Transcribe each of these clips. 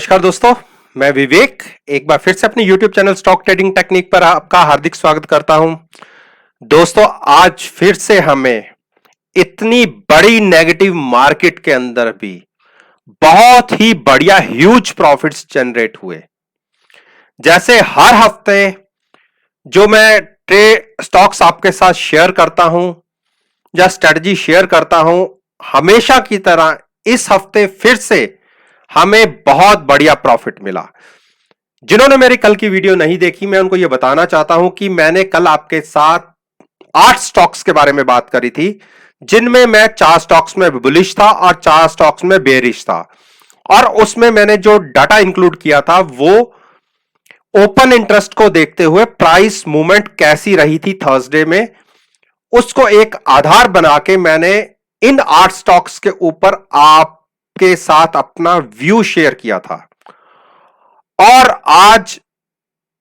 नमस्कार दोस्तों, मैं विवेक एक बार फिर से अपने YouTube channel stock trading technique पर आपका हार्दिक स्वागत करता हूं। दोस्तों, आज फिर से हमें इतनी बड़ी नेगेटिव मार्केट के अंदर भी बहुत ही बढ़िया ह्यूज प्रॉफिट्स जनरेट हुए। जैसे हर हफ्ते जो मैं स्टॉक्स आपके साथ शेयर करता हूं या स्ट्रेटजी शेयर करता हूं, हमेशा की तरह इस हफ्ते फिर से हमें बहुत बढ़िया प्रॉफिट मिला। जिन्होंने मेरी कल की वीडियो नहीं देखी, मैं उनको यह बताना चाहता हूं कि मैंने कल आपके साथ 8 स्टॉक्स के बारे में बात करी थी, जिनमें मैं 4 स्टॉक्स में बुलिश था और 4 स्टॉक्स में बेरिश था। और उसमें मैंने जो डाटा इंक्लूड किया था वो ओपन इंटरेस्ट को देखते हुए प्राइस मूवमेंट कैसी रही थी थर्सडे में, उसको एक आधार बना के मैंने इन 8 स्टॉक्स के ऊपर आपके साथ अपना व्यू शेयर किया था। और आज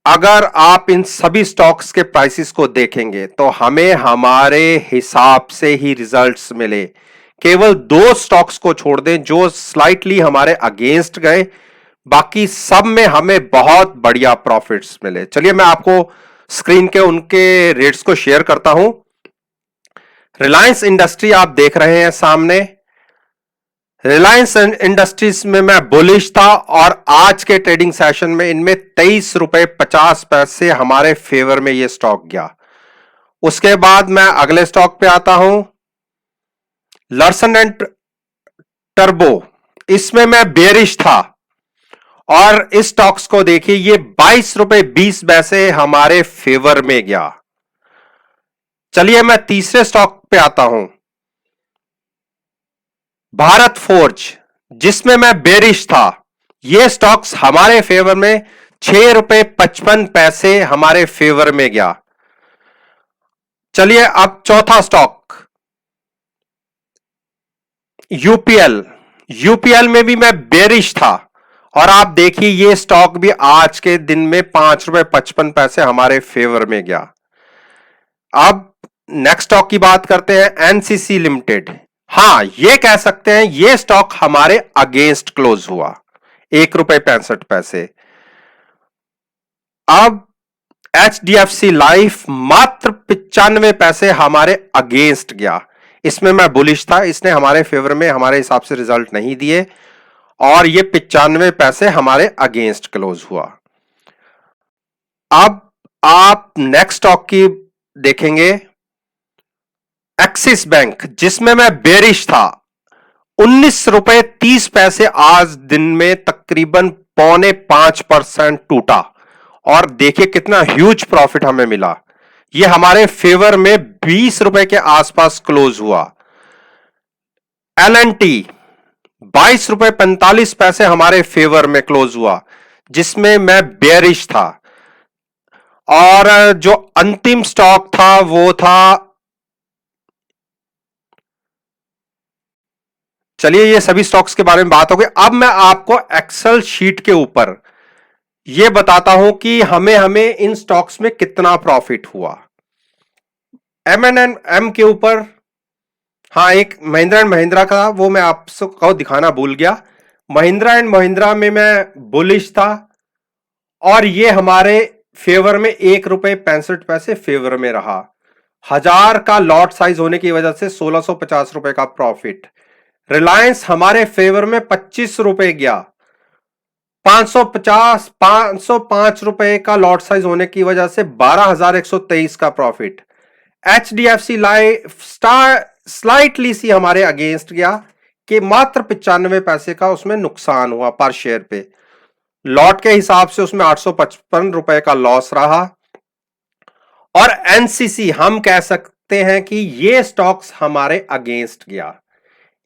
अगर आप इन सभी स्टॉक्स के प्राइसेस को देखेंगे तो हमें हमारे हिसाब से ही रिजल्ट्स मिले। केवल 2 स्टॉक्स को छोड़ दें जो स्लाइटली हमारे अगेंस्ट गए, बाकी सब में हमें बहुत बढ़िया प्रॉफिट्स मिले। चलिए मैं आपको स्क्रीन के उनके रेट्स को शेयर करता हूं। रिलायंस इंडस्ट्री आप देख रहे हैं सामने। रिलायंस इंडस्ट्रीज में मैं बुलिश था और आज के ट्रेडिंग सेशन में इनमें 23.50 रुपए हमारे फेवर में यह स्टॉक गया। उसके बाद मैं अगले स्टॉक पे आता हूं, लर्सन एंड टर्बो। इसमें मैं बेरिश था और इस स्टॉक्स को देखिए, ये 22.20 रुपए हमारे फेवर में गया। चलिए मैं तीसरे स्टॉक पे आता हूं, भारत फोर्ज, जिसमें मैं बेरिश था। यह स्टॉक्स हमारे फेवर में 6.55 रुपए हमारे फेवर में गया। चलिए अब चौथा स्टॉक, यूपीएल। यूपीएल में भी मैं बेरिश था और आप देखिए यह स्टॉक भी आज के दिन में 5.55 रुपए हमारे फेवर में गया। अब नेक्स्ट स्टॉक की बात करते हैं, एनसीसी लिमिटेड। हां, यह कह सकते हैं यह स्टॉक हमारे अगेंस्ट क्लोज हुआ, 1.65 रुपए। अब एचडीएफसी लाइफ मात्र 95 पैसे हमारे अगेंस्ट गया। इसमें मैं बुलिश था, इसने हमारे फेवर में हमारे हिसाब से रिजल्ट नहीं दिए और ये 95 पैसे हमारे अगेंस्ट क्लोज हुआ। अब आप नेक्स्ट स्टॉक की देखेंगे, एक्सिस बैंक, जिसमें मैं बेरिश था। 19.30 रुपए आज दिन में तकरीबन 4.25% टूटा और देखिए कितना ह्यूज प्रॉफिट हमें मिला। यह हमारे फेवर में 20 रुपए के आसपास क्लोज हुआ। एलएनटी 22.45 रुपए हमारे फेवर में क्लोज हुआ, जिसमें मैं बेरिश था। और जो अंतिम स्टॉक था वो था, चलिए ये सभी स्टॉक्स के बारे में बात हो गई। अब मैं आपको एक्सेल शीट के ऊपर यह बताता हूं कि हमें इन स्टॉक्स में कितना प्रॉफिट हुआ। M&M के ऊपर, हाँ, एक महिंद्रा एंड महिंद्रा का, वो मैं आपको दिखाना भूल गया। महिंद्रा एंड महिंद्रा में मैं बुलिश था और ये हमारे फेवर में 1.65 रुपए फेवर में रहा। 1000 का लॉट साइज होने की वजह से 1650 रुपए का प्रॉफिट। रिलायंस हमारे फेवर में 25 रुपए गया। 505 रुपए का लॉट साइज होने की वजह से 12,123 का प्रॉफिट। एचडीएफसी लाइफ स्लाइटली सी हमारे अगेंस्ट गया कि मात्र 95 पैसे का उसमें नुकसान हुआ पर शेयर पे। लॉट के हिसाब से उसमें 855 रुपए का लॉस रहा। और एनसीसी हम कह सकते हैं कि ये स्टॉक्स हमारे अगेंस्ट गया,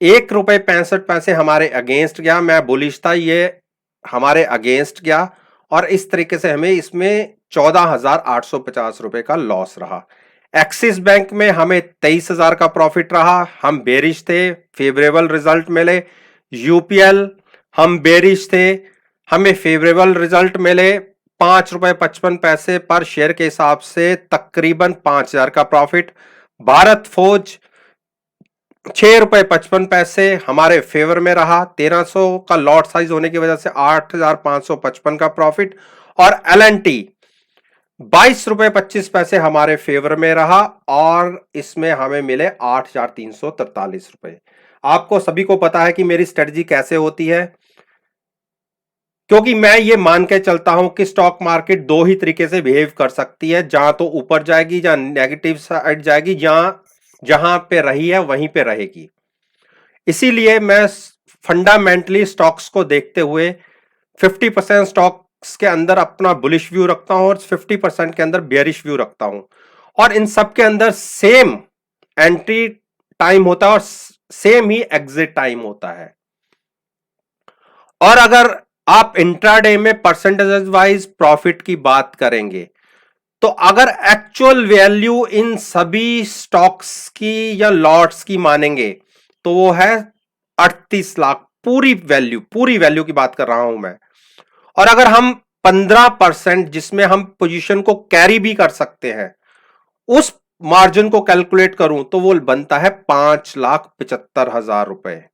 1.65 रुपए हमारे अगेंस्ट गया। मैं बुलिश था, ये हमारे अगेंस्ट गया और इस तरीके से हमें इसमें 14,850 रुपए का लॉस रहा। एक्सिस बैंक में हमें 23,000 का प्रॉफिट रहा, हम बेरिश थे, फेवरेबल रिजल्ट मिले। यूपीएल हम बेरिश थे, हमें फेवरेबल रिजल्ट मिले। 5.55 रुपए पर शेयर के हिसाब से तकरीबन 5,000 का प्रॉफिट। भारत फोर्ज ₹6.55 हमारे फेवर में रहा। 1300 का लॉट साइज होने की वजह से 8,555 का प्रॉफिट, और एलएनटी ₹22.25 हमारे फेवर में रहा, और इसमें हमें मिले ₹8,343। आपको सभी को पता है कि मेरी स्ट्रेटजी कैसे होती है, क्योंकि मैं ये मान के चलता हूं कि स्टॉक मार्केट दो ही तरीके से बिहेव कर सकती है, जहां तो ऊपर जाएगी, जहां नेगेटिव साइड जाएगी, जहां जहां पे रही है वहीं पे रहेगी। इसीलिए मैं फंडामेंटली स्टॉक्स को देखते हुए 50% स्टॉक्स के अंदर अपना बुलिश व्यू रखता हूं और 50% के अंदर बेयरिश व्यू रखता हूं, और इन सब के अंदर सेम एंट्री टाइम होता है और सेम ही एग्जिट टाइम होता है। और अगर आप इंट्राडे में परसेंटेज वाइज प्रॉफिट की बात करेंगे, तो अगर एक्चुअल वैल्यू इन सभी स्टॉक्स की या लॉट्स की मानेंगे, तो वो है 38 लाख। पूरी वैल्यू की बात कर रहा हूं मैं। और अगर हम 15%, जिसमें हम पोजीशन को कैरी भी कर सकते हैं, उस मार्जिन को कैलकुलेट करूं, तो वो बनता है ₹5,75,000।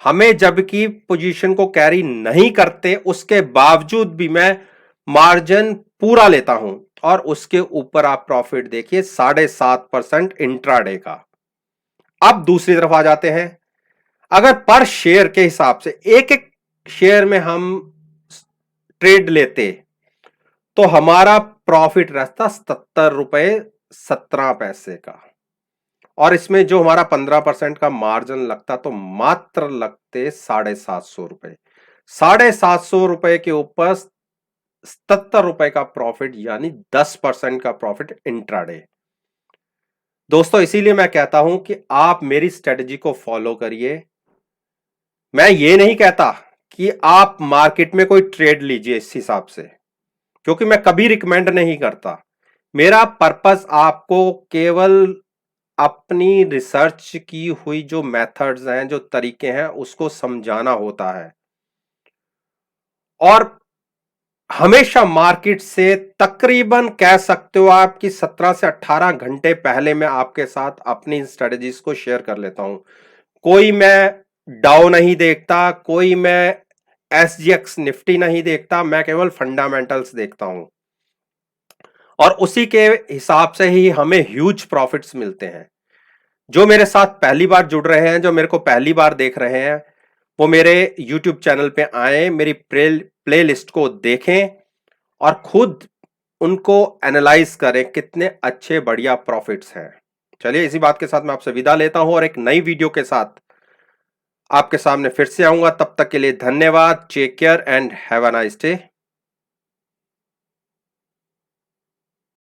हमें जबकि पोजीशन को कैरी नहीं करते, उसके बावजूद भी मैं मार्जिन पूरा लेता हूं, और उसके ऊपर आप प्रॉफिट देखिए 7.5% इंट्राडे का। अब दूसरी तरफ आ जाते हैं। अगर पर शेयर के हिसाब से एक एक शेयर में हम ट्रेड लेते, तो हमारा प्रॉफिट रहता ₹77.17 का, और इसमें जो हमारा 15% का मार्जिन लगता, तो मात्र लगते ₹750। ₹750 के ऊपर ₹77 का प्रॉफिट, यानी 10% का प्रॉफिट इंट्राडे। दोस्तों, इसीलिए मैं कहता हूं कि आप मेरी स्ट्रेटजी को फॉलो करिए। मैं ये नहीं कहता कि आप मार्केट में कोई ट्रेड लीजिए इस हिसाब से, क्योंकि मैं कभी रिकमेंड नहीं करता। मेरा पर्पस आपको केवल अपनी रिसर्च की हुई जो मेथड्स हैं, जो तरीके हैं, उसको समझाना होता है। और हमेशा मार्केट से तकरीबन कह सकते हो आप कि 17 से 18 घंटे पहले मैं आपके साथ अपनी स्ट्रेटजीज को शेयर कर लेता हूं। कोई मैं डाउ नहीं देखता, कोई मैं एसजीएक्स निफ्टी नहीं देखता, मैं केवल फंडामेंटल्स देखता हूं, और उसी के हिसाब से ही हमें ह्यूज प्रॉफिट्स मिलते हैं। जो मेरे साथ पहली बार जुड़ रहे हैं, जो मेरे को पहली बार देख रहे हैं, वो मेरे YouTube चैनल पे आए, मेरी प्ले लिस्ट को देखें, और खुद उनको एनालाइज करें कितने अच्छे बढ़िया प्रॉफिट्स हैं। चलिए, इसी बात के साथ मैं आपसे विदा लेता हूं, और एक नई वीडियो के साथ आपके सामने फिर से आऊंगा। तब तक के लिए धन्यवाद। Take care and have a nice day.